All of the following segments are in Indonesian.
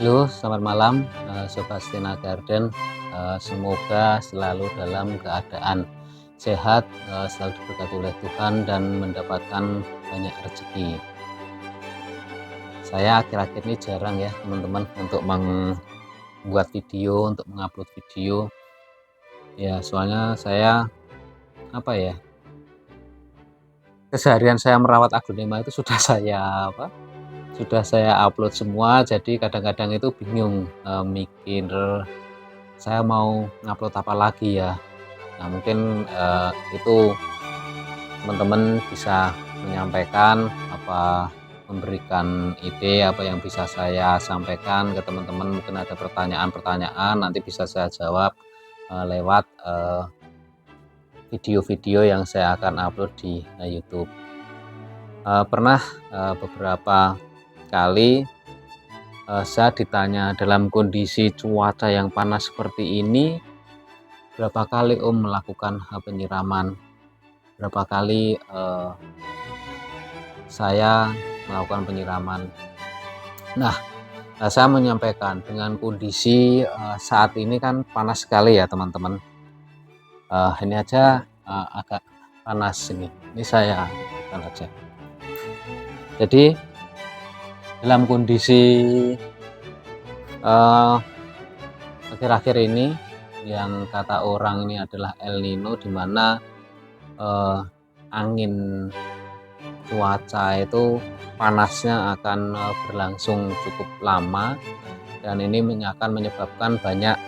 Halo, selamat malam, Sobat Stina Garden. Semoga selalu dalam keadaan sehat, selalu diberkati oleh Tuhan dan mendapatkan banyak rezeki. Saya akhir-akhir ini jarang ya teman-teman untuk membuat video, untuk mengupload video. Ya, soalnya saya keseharian saya merawat aglonema itu sudah saya upload semua, jadi kadang-kadang itu bingung, mikir saya mau ngupload apa lagi ya. Nah mungkin itu teman-teman bisa menyampaikan memberikan ide apa yang bisa saya sampaikan ke teman-teman. Mungkin ada pertanyaan-pertanyaan, nanti bisa saya jawab lewat video-video yang saya akan upload di YouTube. Pernah beberapa kali saya ditanya dalam kondisi cuaca yang panas seperti ini, berapa kali Om melakukan penyiraman, berapa kali saya melakukan penyiraman. Nah, saya menyampaikan dengan kondisi saat ini kan panas sekali ya teman-teman. Ini aja agak panas ini saya bukan aja. Jadi dalam kondisi akhir-akhir ini yang kata orang ini adalah El Nino, di mana angin cuaca itu panasnya akan berlangsung cukup lama, dan ini akan menyebabkan banyak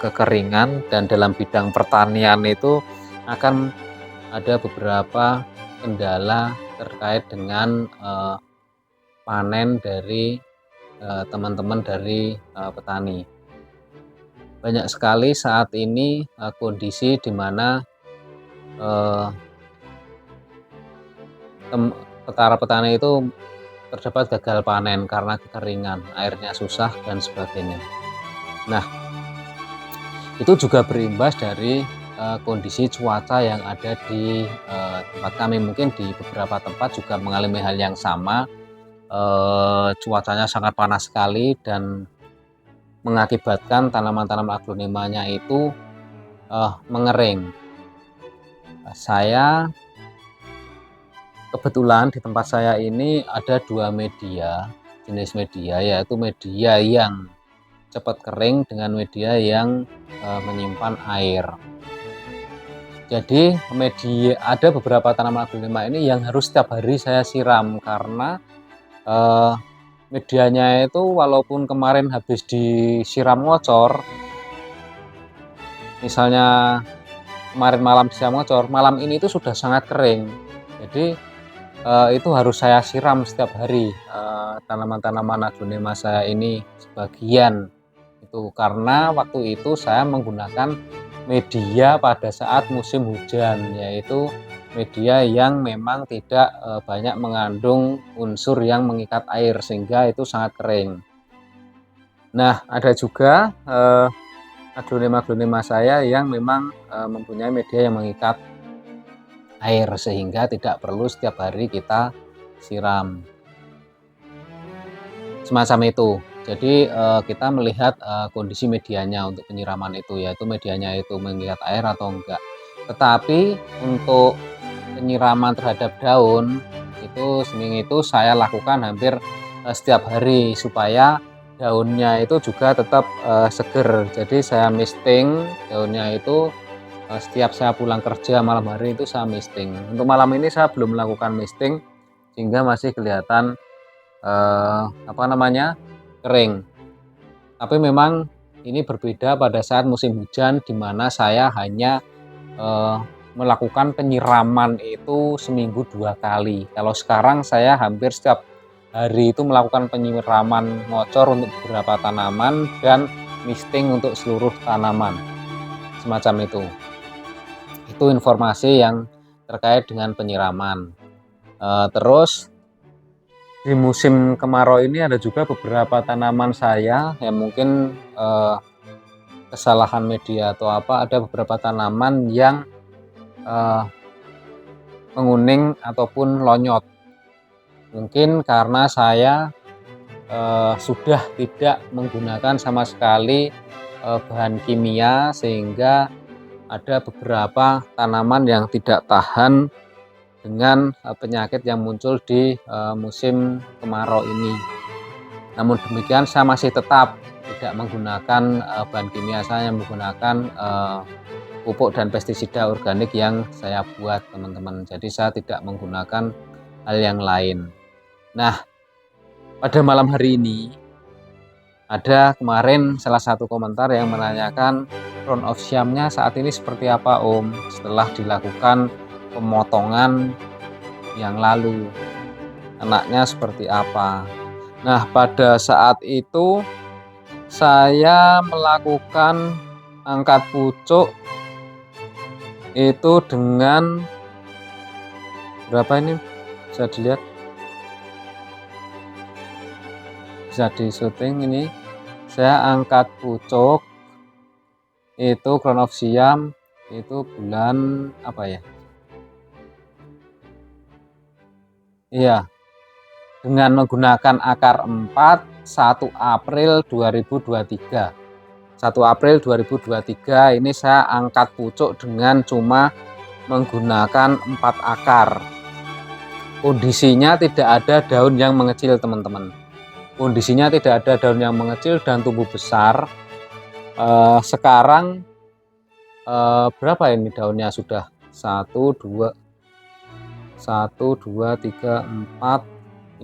kekeringan, dan dalam bidang pertanian itu akan ada beberapa kendala terkait dengan panen dari teman-teman dari petani. Banyak sekali saat ini kondisi di mana para petani itu terdapat gagal panen karena kekeringan, airnya susah dan sebagainya. Nah, itu juga berimbas dari kondisi cuaca yang ada di tempat kami. Mungkin di beberapa tempat juga mengalami hal yang sama. Cuacanya sangat panas sekali dan mengakibatkan tanaman-tanaman aglonemanya itu mengering. Saya kebetulan di tempat saya ini ada dua jenis media, yaitu media yang cepat kering dengan media yang menyimpan air. Jadi ada beberapa tanaman aglonema ini yang harus setiap hari saya siram, karena medianya itu walaupun kemarin habis disiram ngocor, misalnya kemarin malam disiram ngocor, malam ini itu sudah sangat kering. Jadi itu harus saya siram setiap hari tanaman-tanaman aglonema saya ini sebagian itu, karena waktu itu saya menggunakan media pada saat musim hujan, yaitu media yang memang tidak banyak mengandung unsur yang mengikat air sehingga itu sangat kering. Nah, ada juga aglonema saya yang memang mempunyai media yang mengikat air sehingga tidak perlu setiap hari kita siram, semacam itu. Jadi kita melihat kondisi medianya untuk penyiraman itu, yaitu medianya itu mengikat air atau enggak. Tetapi untuk penyiraman terhadap daun itu saya lakukan hampir setiap hari supaya daunnya itu juga tetap seger. Jadi saya misting daunnya itu setiap saya pulang kerja malam hari itu saya misting. Untuk malam ini saya belum melakukan misting sehingga masih kelihatan kering. Tapi memang ini berbeda pada saat musim hujan, di mana saya hanya melakukan penyiraman itu seminggu 2 kali. Kalau sekarang saya hampir setiap hari itu melakukan penyiraman ngocor untuk beberapa tanaman dan misting untuk seluruh tanaman, semacam itu. Itu informasi yang terkait dengan penyiraman. Terus di musim kemarau ini ada juga beberapa tanaman saya yang mungkin kesalahan media atau apa, ada beberapa tanaman yang menguning ataupun lonyot. Mungkin karena saya sudah tidak menggunakan sama sekali bahan kimia, sehingga ada beberapa tanaman yang tidak tahan dengan penyakit yang muncul di musim kemarau ini. Namun demikian saya masih tetap tidak menggunakan bahan kimia, saya menggunakan pupuk dan pestisida organik yang saya buat, teman-teman. Jadi saya tidak menggunakan hal yang lain. Nah, pada malam hari ini ada kemarin salah satu komentar yang menanyakan crown of Siam-nya saat ini seperti apa, Om, setelah dilakukan pemotongan yang lalu, anaknya seperti apa. Nah, pada saat itu saya melakukan angkat pucuk itu dengan berapa ini, bisa dilihat, bisa di syuting ini. Saya angkat pucuk itu crown of Siam itu bulan apa ya, iya, dengan menggunakan akar 4 1 April 2023. 1 April 2023 ini saya angkat pucuk dengan cuma menggunakan 4 akar. Kondisinya tidak ada daun yang mengecil, teman-teman. Kondisinya tidak ada daun yang mengecil dan tumbuh besar. Sekarang berapa ini daunnya sudah? 1 2 1 2 3 4 5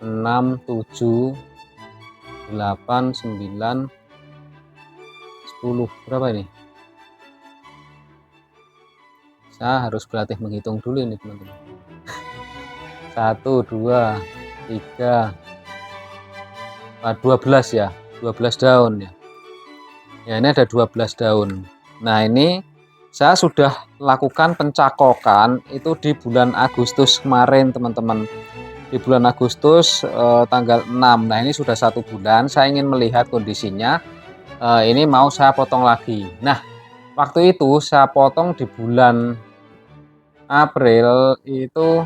6 7 8 9 10, berapa ini? Saya harus berlatih menghitung dulu ini, teman-teman. 1 2 3 12 ya, 12 daun ya. Ya, ini ada 12 daun. Nah, ini saya sudah lakukan pencakokan itu di bulan Agustus kemarin, teman-teman. Di bulan Agustus tanggal 6. Nah, ini sudah 1 bulan. Saya ingin melihat kondisinya. Ini mau saya potong lagi. Nah, waktu itu saya potong di bulan April itu,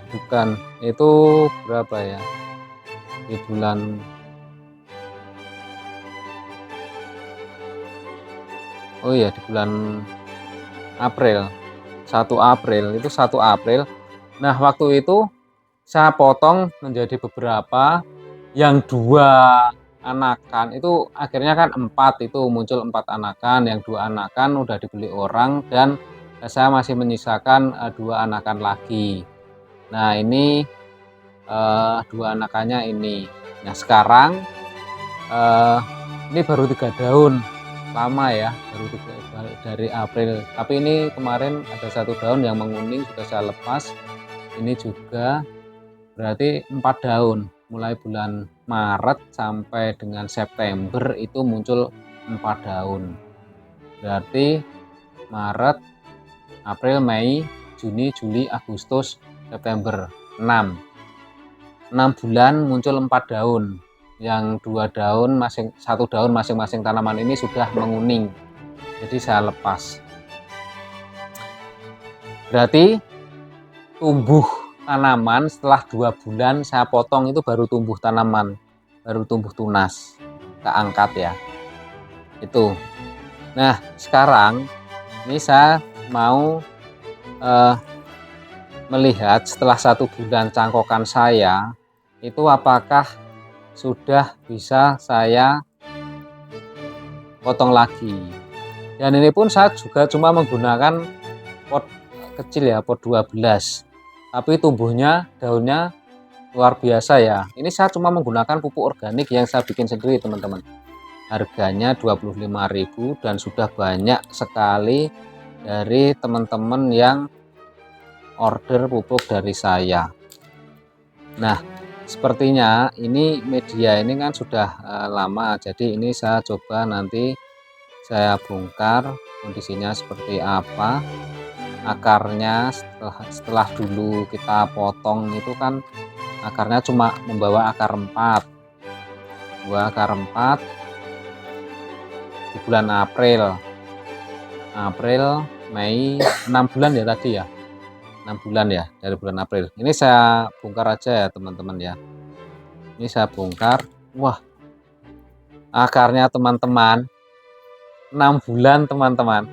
bukan, itu berapa ya? Di bulan, oh iya, di bulan April, 1 April, itu 1 April. Nah, waktu itu saya potong menjadi beberapa, yang 2 anakan itu akhirnya kan 4, itu muncul 4 anakan, yang 2 anakan udah dibeli orang dan saya masih menyisakan 2 anakan lagi. Nah, ini 2 anakannya ini. Nah, sekarang ini baru 3 daun, lama ya, baru 3 dari April. Tapi ini kemarin ada 1 daun yang menguning sudah saya lepas. Ini juga berarti 4 daun. Mulai bulan Maret sampai dengan September itu muncul 4 daun. Berarti Maret, April, Mei, Juni, Juli, Agustus, September, 6 bulan muncul 4 daun. Yang 2 daun 1 daun masing-masing tanaman ini sudah menguning. Jadi saya lepas. Berarti tumbuh tanaman setelah 2 bulan saya potong itu baru tumbuh tanaman, baru tumbuh tunas, keangkat ya. Itu. Nah, sekarang ini saya mau melihat setelah 1 bulan cangkokan saya itu apakah sudah bisa saya potong lagi. Dan ini pun saya juga cuma menggunakan pot kecil ya, pot 12. Tapi tumbuhnya, daunnya luar biasa ya. Ini saya cuma menggunakan pupuk organik yang saya bikin sendiri, teman-teman. Harganya 25.000 dan sudah banyak sekali dari teman-teman yang order pupuk dari saya. Nah, sepertinya ini media ini kan sudah lama, jadi ini saya coba nanti saya bongkar kondisinya seperti apa. Akarnya setelah dulu kita potong itu kan akarnya cuma membawa akar 4, akar 4 di bulan April, Mei, 6 bulan ya tadi ya, 6 bulan ya, dari bulan April. Ini saya bongkar aja ya teman-teman ya. Ini saya bongkar. Wah, akarnya teman-teman 6 bulan teman-teman.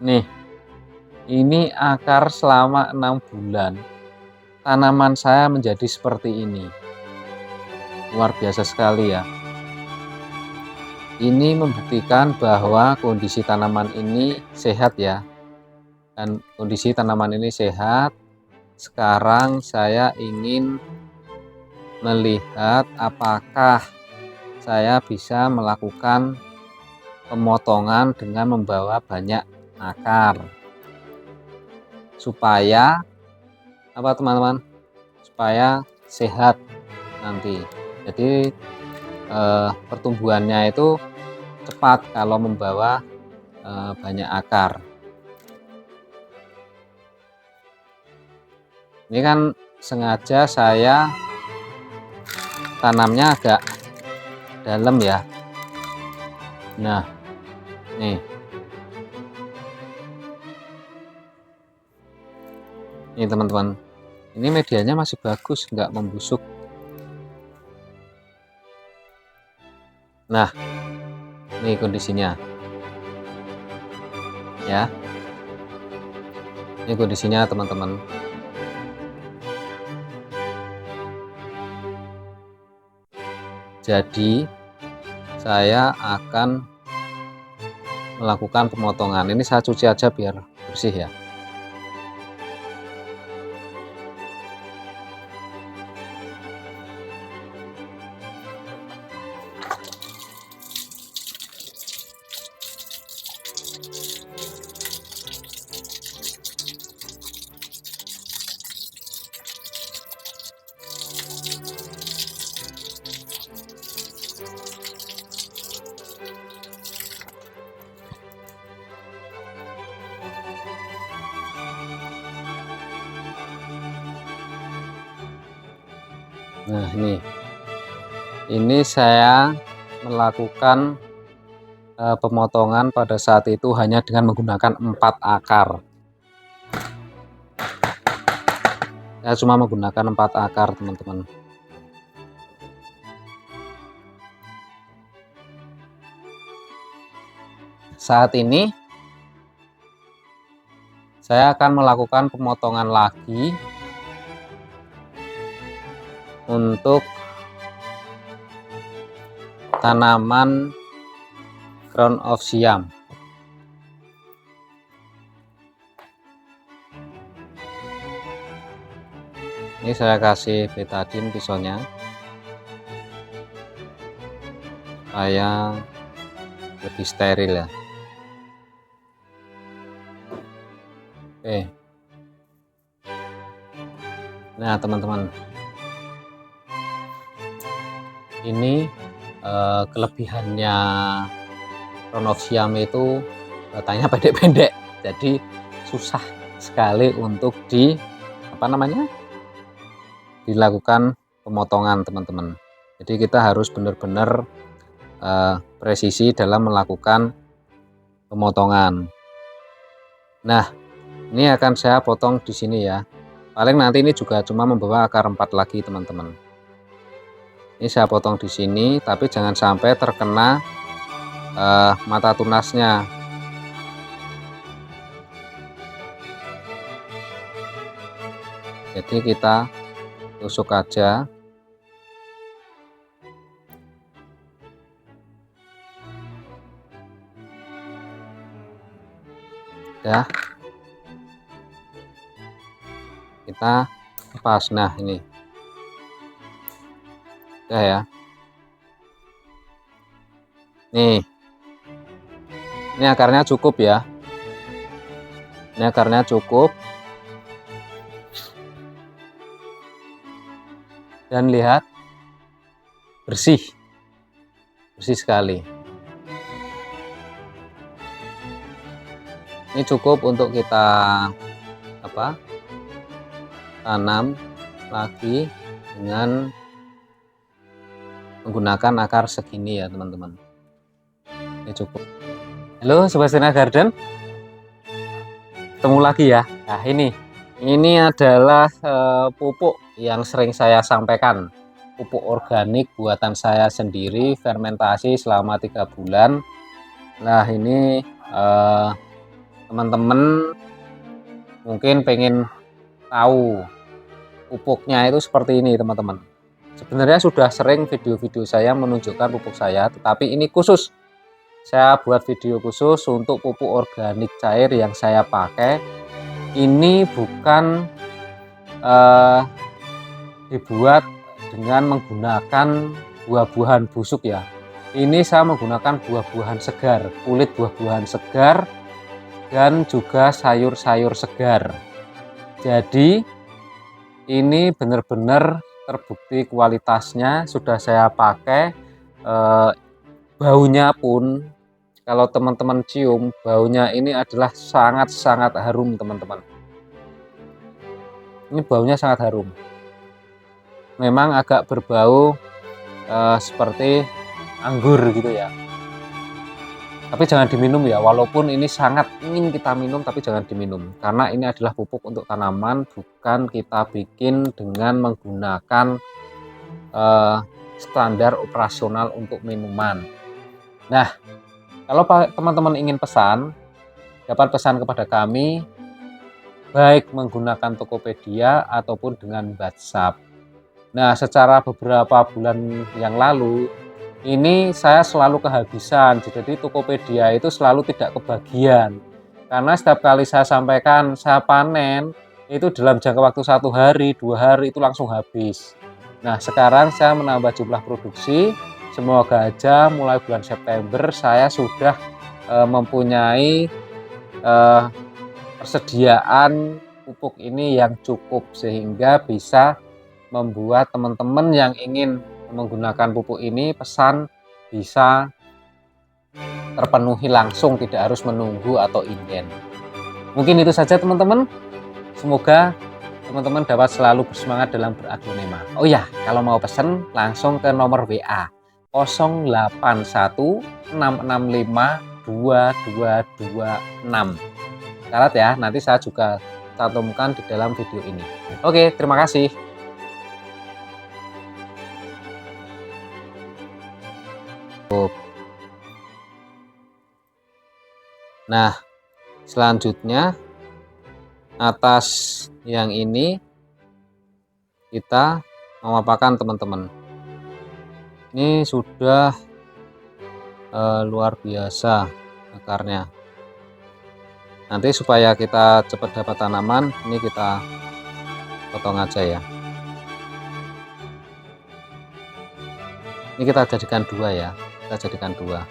Nih, ini akar selama 6 bulan. Tanaman saya menjadi seperti ini. Luar biasa sekali ya. Ini membuktikan bahwa kondisi tanaman ini sehat ya. Dan kondisi tanaman ini sehat. Sekarang saya ingin melihat apakah saya bisa melakukan pemotongan dengan membawa banyak akar. Supaya apa teman-teman? Supaya sehat nanti. Jadi pertumbuhannya itu cepat kalau membawa banyak akar. Ini kan sengaja saya tanamnya agak dalam ya. Nah, nih. Ini teman-teman. Ini medianya masih bagus, nggak membusuk. Nah, ini kondisinya. Ya. Ini kondisinya teman-teman. Jadi saya akan melakukan pemotongan. Ini saya cuci aja biar bersih ya. Nah, ini saya melakukan pemotongan pada saat itu hanya dengan menggunakan 4 akar. Saya cuma menggunakan 4 akar teman-teman. Saat ini saya akan melakukan pemotongan lagi untuk tanaman Crown of Siam. Ini saya kasih betadine pisaunya supaya lebih steril ya. Oke. Nah teman-teman, ini kelebihannya Crown of Siam itu batangnya pendek-pendek, jadi susah sekali untuk dilakukan pemotongan teman-teman. Jadi kita harus benar-benar presisi dalam melakukan pemotongan. Nah, ini akan saya potong di sini ya. Paling nanti ini juga cuma membawa akar 4 lagi teman-teman. Ini saya potong di sini, tapi jangan sampai terkena mata tunasnya. Jadi kita tusuk aja. Ya. Kita lepas. Nah, ini. Udah ya. Nih. Ini akarnya cukup ya. Ini akarnya cukup. Dan lihat, bersih sekali. Ini cukup untuk kita tanam lagi dengan menggunakan akar segini ya teman-teman. Ini cukup. Halo Sobat Sena Garden, ketemu lagi ya. Nah ini Ini adalah pupuk yang sering saya sampaikan, pupuk organik buatan saya sendiri, fermentasi selama 3 bulan. Nah ini teman-teman mungkin pengen tahu pupuknya itu seperti ini teman-teman. Sebenarnya sudah sering video-video saya menunjukkan pupuk saya, tetapi ini khusus saya buat video khusus untuk pupuk organik cair yang saya pakai. Ini bukan dibuat dengan menggunakan buah-buahan busuk ya. Ini saya menggunakan buah-buahan segar, kulit buah-buahan segar dan juga sayur-sayur segar. Jadi ini benar-benar terbukti kualitasnya, sudah saya pakai. Baunya pun kalau teman-teman cium, baunya ini adalah sangat-sangat harum teman-teman. Ini baunya sangat harum. Memang agak berbau seperti anggur gitu ya. Tapi jangan diminum ya, walaupun ini sangat ingin kita minum, tapi jangan diminum. Karena ini adalah pupuk untuk tanaman, bukan kita bikin dengan menggunakan standar operasional untuk minuman. Nah, kalau teman-teman ingin pesan, dapat pesan kepada kami, baik menggunakan Tokopedia ataupun dengan WhatsApp. Nah, secara beberapa bulan yang lalu, ini saya selalu kehabisan, jadi Tokopedia itu selalu tidak kebagian. Karena setiap kali saya sampaikan, saya panen, itu dalam jangka waktu 1 hari, 2 hari itu langsung habis. Nah, sekarang saya menambah jumlah produksi, semoga aja mulai bulan September saya sudah mempunyai persediaan pupuk ini yang cukup, sehingga bisa membuat teman-teman yang ingin menggunakan pupuk ini pesan bisa terpenuhi langsung, tidak harus menunggu atau inden. Mungkin itu saja teman-teman, semoga teman-teman dapat selalu bersemangat dalam beragronema. Oh ya, kalau mau pesan langsung ke nomor WA 0816652226. Catat ya, nanti saya juga cantumkan di dalam video ini. Oke, terima kasih. Nah, selanjutnya atas yang ini kita memapakan teman-teman. Ini sudah luar biasa akarnya. Nanti supaya kita cepat dapat tanaman, ini kita potong aja ya. Ini kita jadikan 2 ya, kita jadikan 2.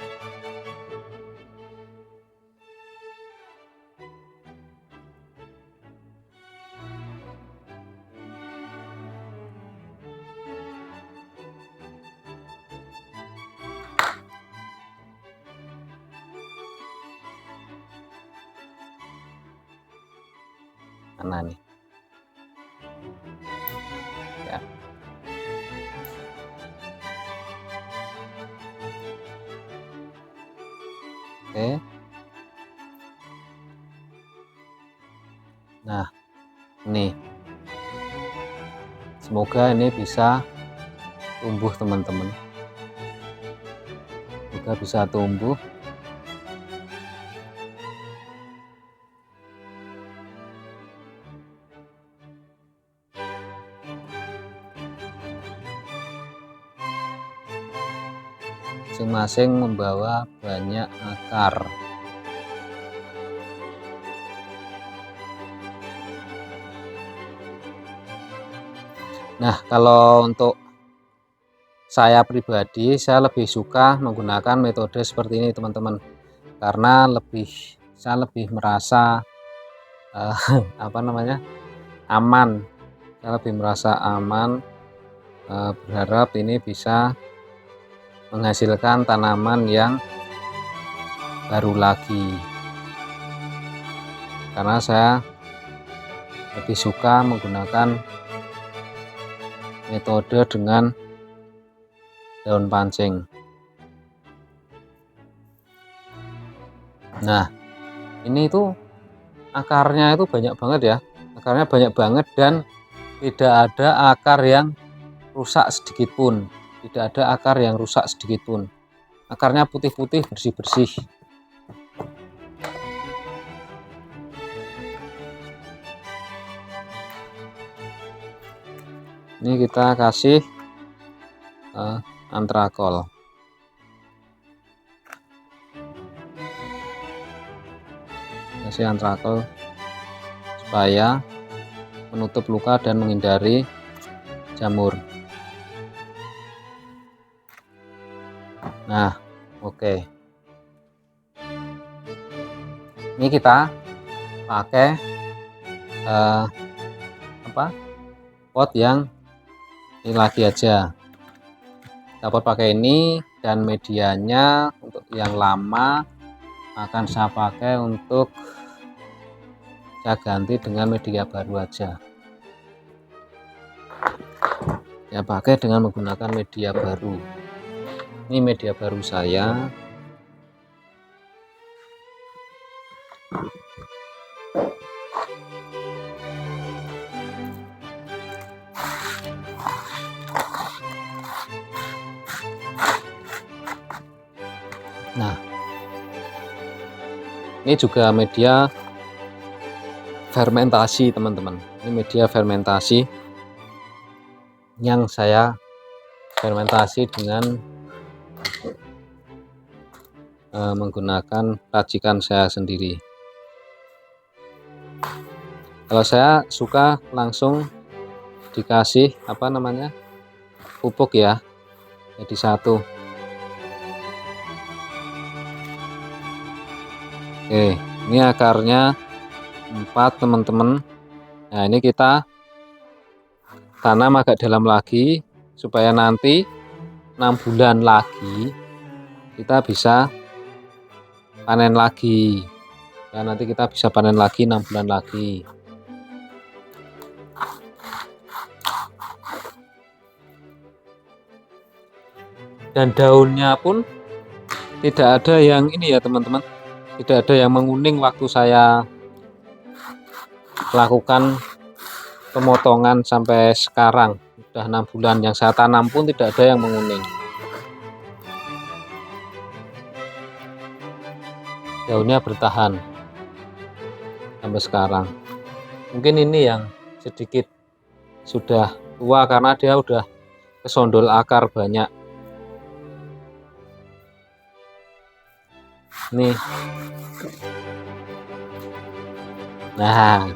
Mana nih ya. Oke, nah ini semoga ini bisa tumbuh teman-teman, semoga bisa tumbuh. Masing-masing membawa banyak akar. Nah, kalau untuk saya pribadi, saya lebih suka menggunakan metode seperti ini teman-teman, karena saya lebih merasa apa namanya, aman. Saya lebih merasa aman, berharap ini bisa menghasilkan tanaman yang baru lagi, karena saya lebih suka menggunakan metode dengan daun pancing. Nah, ini tuh akarnya itu banyak banget ya, Akarnya banyak banget dan tidak ada akar yang rusak sedikit pun. Tidak ada akar yang rusak sedikit pun. Akarnya putih-putih, bersih-bersih. Ini kita kasih antrakol. Kasih antrakol supaya menutup luka dan menghindari jamur. Nah, oke. Ini kita pakai pot yang ini lagi aja. Kita pot pakai ini, dan medianya untuk yang lama akan saya pakai untuk saya ganti dengan media baru aja. Ya, pakai dengan menggunakan media baru. Ini media baru saya. Nah, ini juga media fermentasi, teman-teman. Ini media fermentasi yang saya fermentasi dengan menggunakan racikan saya sendiri. Kalau saya suka langsung dikasih pupuk ya, jadi satu. Oke, ini akarnya 4, teman-teman. Nah, ini kita tanam agak dalam lagi supaya nanti 6 bulan lagi kita bisa panen lagi. Ya, nanti kita bisa panen lagi 6 bulan lagi. Dan daunnya pun tidak ada yang ini ya, teman-teman. Tidak ada yang menguning waktu saya lakukan pemotongan sampai sekarang. Sudah 6 bulan yang saya tanam pun tidak ada yang menguning. Daunnya bertahan sampai sekarang. Mungkin ini yang sedikit sudah tua karena dia udah kesondol akar banyak. Nih. Nah,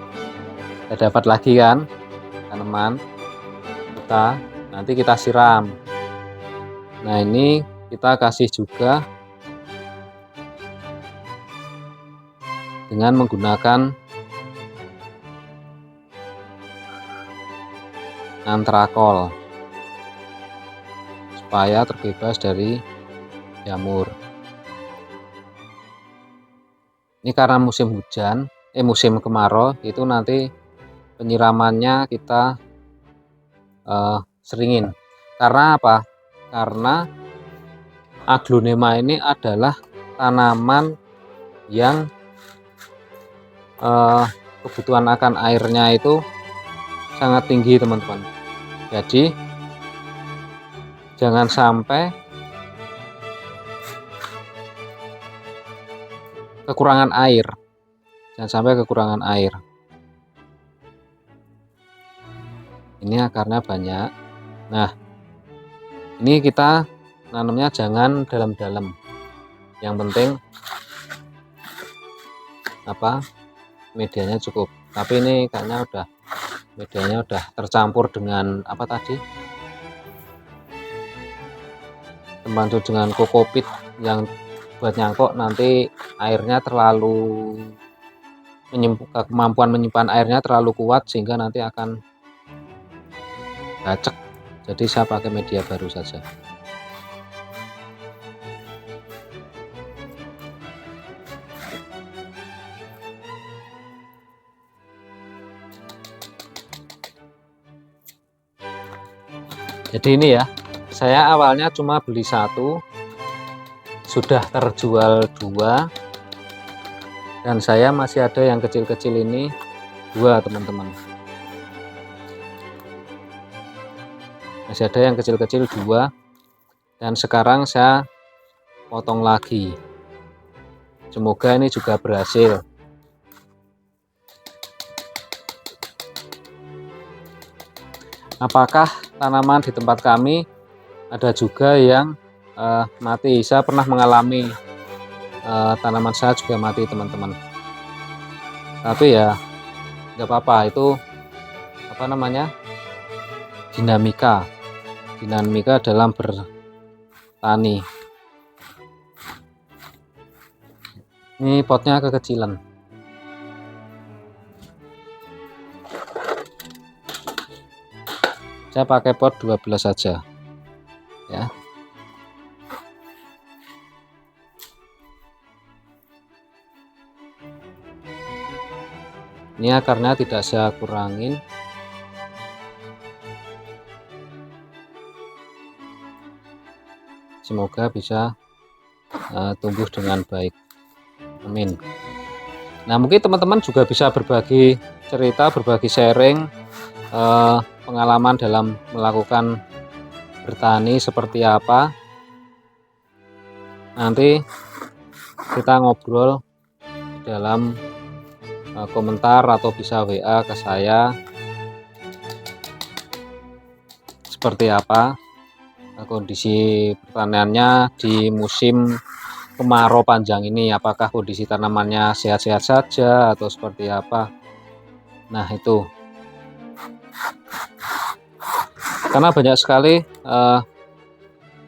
kita dapat lagi kan tanaman kita, nanti kita siram. Nah, ini kita kasih juga dengan menggunakan antrakol supaya terbebas dari jamur. Ini karena musim hujan, musim kemarau, itu nanti penyiramannya kita seringin. Karena apa? Karena aglonema ini adalah tanaman yang kebutuhan akan airnya itu sangat tinggi, teman-teman. Jadi jangan sampai kekurangan air. Jangan sampai kekurangan air. Ini akarnya banyak. Nah, ini kita nanamnya jangan dalam-dalam. Yang penting medianya cukup. Tapi ini kayaknya medianya udah tercampur dengan terbantu dengan kokopit yang buat nyangkok, nanti airnya terlalu kemampuan menyimpan airnya terlalu kuat sehingga nanti akan bacek. Jadi saya pakai media baru saja. Jadi ini ya, saya awalnya cuma beli 1, sudah terjual 2, dan saya masih ada yang kecil-kecil ini 2 teman-teman. Masih ada yang kecil-kecil 2, dan sekarang saya potong lagi. Semoga ini juga berhasil. Apakah tanaman di tempat kami ada juga yang mati? Saya pernah mengalami tanaman saya juga mati teman-teman. Tapi ya nggak apa-apa, itu apa namanya, dinamika dalam bertani. Ini potnya kekecilan. Saya pakai pot 12 saja ya. Ini akarnya tidak saya kurangin. Semoga bisa tumbuh dengan baik. Amin. Nah, mungkin teman-teman juga bisa berbagi cerita, berbagi sharing pengalaman dalam melakukan bertani seperti apa. Nanti kita ngobrol dalam komentar atau bisa WA ke saya seperti apa kondisi pertaniannya di musim kemarau panjang ini. Apakah kondisi tanamannya sehat-sehat saja atau seperti apa. Nah, itu karena banyak sekali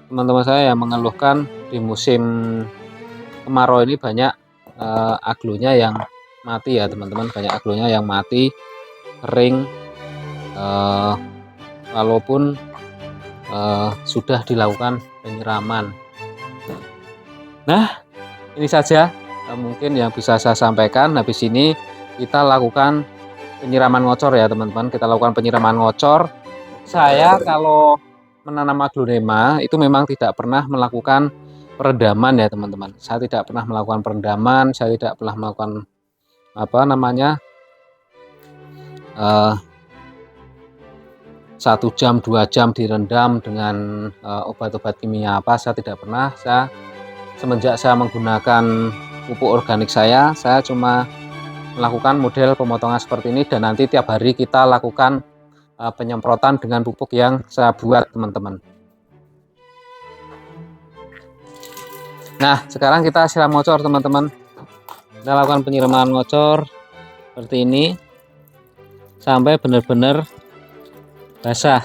teman-teman saya yang mengeluhkan di musim kemarau ini banyak aglonya yang mati ya teman-teman, banyak aglonya yang mati, kering, walaupun sudah dilakukan penyiraman. Nah, ini saja mungkin yang bisa saya sampaikan. Habis ini kita lakukan penyiraman ngocor ya teman-teman, kita lakukan penyiraman ngocor. Saya kalau menanam aglonema itu memang tidak pernah melakukan perendaman ya teman-teman. Saya tidak pernah melakukan perendaman, saya tidak pernah melakukan apa namanya 1 jam 2 jam direndam dengan obat-obat kimia apa, saya tidak pernah. Saya semenjak saya menggunakan pupuk organik saya cuma melakukan model pemotongan seperti ini, dan nanti tiap hari kita lakukan penyemprotan dengan pupuk yang saya buat teman-teman. Nah, sekarang kita siram ngocor teman-teman. Kita lakukan penyiraman ngocor seperti ini sampai benar-benar basah,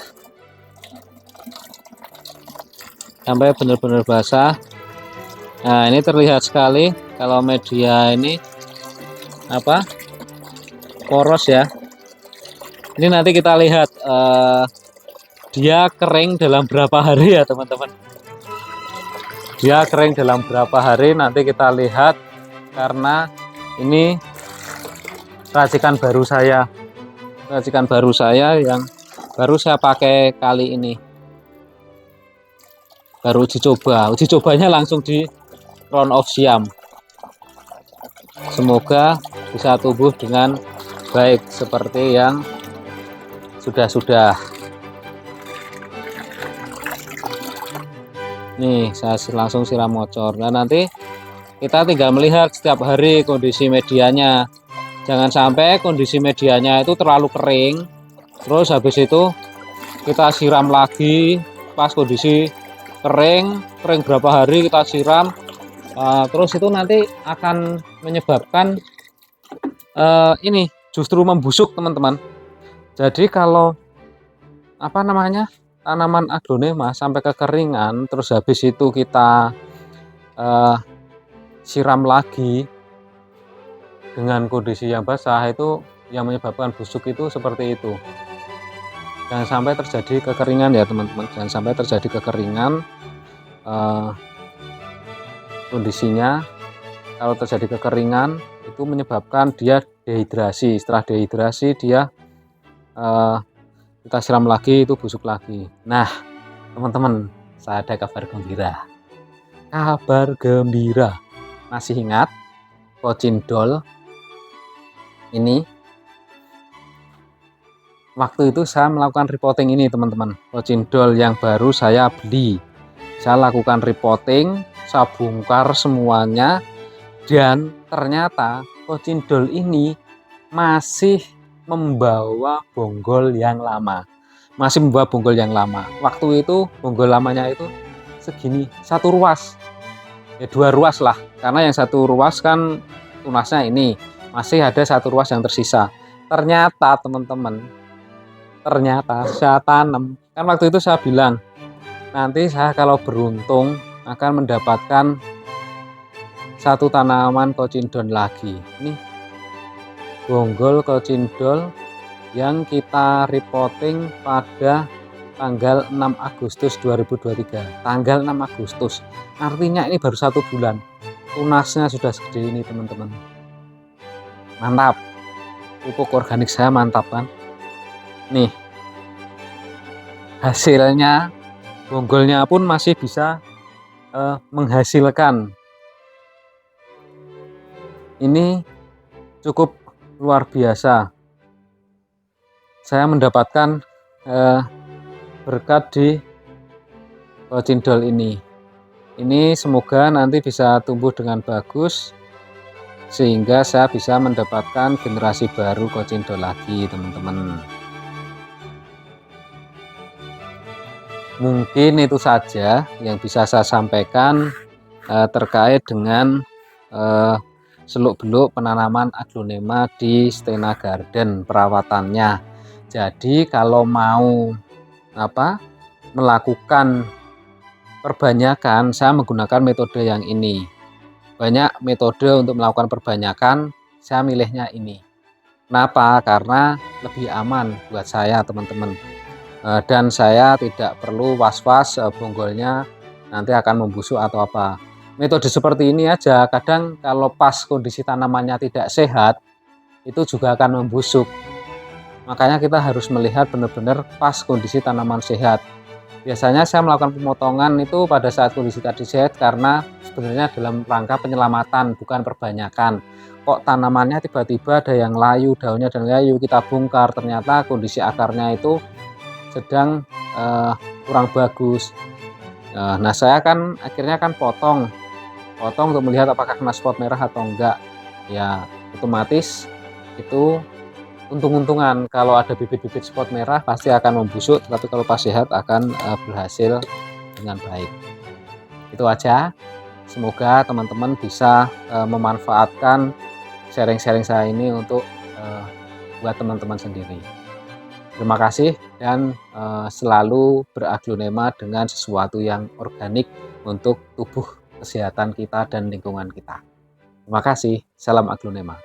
Nah, ini terlihat sekali kalau media ini apa, poros ya. Ini nanti kita lihat dia kering dalam berapa hari ya teman-teman. Dia kering dalam berapa hari nanti kita lihat, karena ini racikan baru saya yang baru saya pakai kali ini, baru uji cobanya langsung di round of Siam. Semoga bisa tumbuh dengan baik seperti yang sudah. Nih, saya langsung siram ngocor. Nah, nanti kita tinggal melihat setiap hari kondisi medianya. Jangan sampai kondisi medianya itu terlalu kering, terus habis itu kita siram lagi pas kondisi kering berapa hari kita siram, terus itu nanti akan menyebabkan ini justru membusuk teman-teman. Jadi kalau apa namanya, tanaman aglonema sampai kekeringan terus habis itu kita siram lagi dengan kondisi yang basah, itu yang menyebabkan busuk itu seperti itu. Jangan sampai terjadi kekeringan ya teman-teman, jangan sampai terjadi kekeringan. Kondisinya kalau terjadi kekeringan itu menyebabkan dia dehidrasi. Setelah dehidrasi dia kita siram lagi, itu busuk lagi. Nah teman-teman, saya ada kabar gembira. Masih ingat pocindol ini? Waktu itu saya melakukan repotting ini teman-teman, kocindol yang baru saya beli. Saya lakukan repotting, saya bongkar semuanya, dan ternyata kocindol ini masih membawa bonggol yang lama. Masih membawa bonggol yang lama. Waktu itu bonggol lamanya itu segini, satu ruas. Ya dua ruas lah, karena yang satu ruas kan tunasnya ini, masih ada satu ruas yang tersisa. Ternyata teman-teman, ternyata saya tanam, kan waktu itu saya bilang, nanti saya kalau beruntung akan mendapatkan satu tanaman kocindol lagi. Ini bonggol kocindol yang kita repotting pada tanggal 6 Agustus 2023. Tanggal 6 Agustus. Artinya ini baru 1 bulan. Tunasnya sudah segede ini teman-teman. Mantap. Pupuk organik saya mantap kan. Nih. Hasilnya bonggolnya pun masih bisa menghasilkan. Ini cukup luar biasa. Saya mendapatkan berkat di kocindol ini. Ini semoga nanti bisa tumbuh dengan bagus sehingga saya bisa mendapatkan generasi baru kocindol lagi teman-teman. Mungkin itu saja yang bisa saya sampaikan terkait dengan seluk-beluk penanaman aglonema di Stena Garden perawatannya. Jadi kalau mau melakukan perbanyakan, saya menggunakan metode yang ini. Banyak metode untuk melakukan perbanyakan, saya milihnya ini. Kenapa? Karena lebih aman buat saya teman-teman. Dan saya tidak perlu was-was bonggolnya nanti akan membusuk atau apa. Metode seperti ini aja, kadang kalau pas kondisi tanamannya tidak sehat, itu juga akan membusuk. Makanya kita harus melihat benar-benar pas kondisi tanaman sehat. Biasanya saya melakukan pemotongan itu pada saat kondisi tadi sehat karena sebenarnya dalam rangka penyelamatan, bukan perbanyakan. Kok tanamannya tiba-tiba ada yang layu, daunnya dan layu, kita bongkar, ternyata kondisi akarnya itu sedang kurang bagus. Nah saya kan akhirnya potong untuk melihat apakah kena spot merah atau enggak. Ya otomatis itu untung-untungan, kalau ada bibit-bibit spot merah pasti akan membusuk, tetapi kalau pas sehat akan berhasil dengan baik. Itu aja, semoga teman-teman bisa memanfaatkan sharing-sharing saya ini untuk buat teman-teman sendiri. Terima kasih dan selalu beraglonema dengan sesuatu yang organik untuk tubuh, kesehatan kita dan lingkungan kita. Terima kasih. Salam aglonema.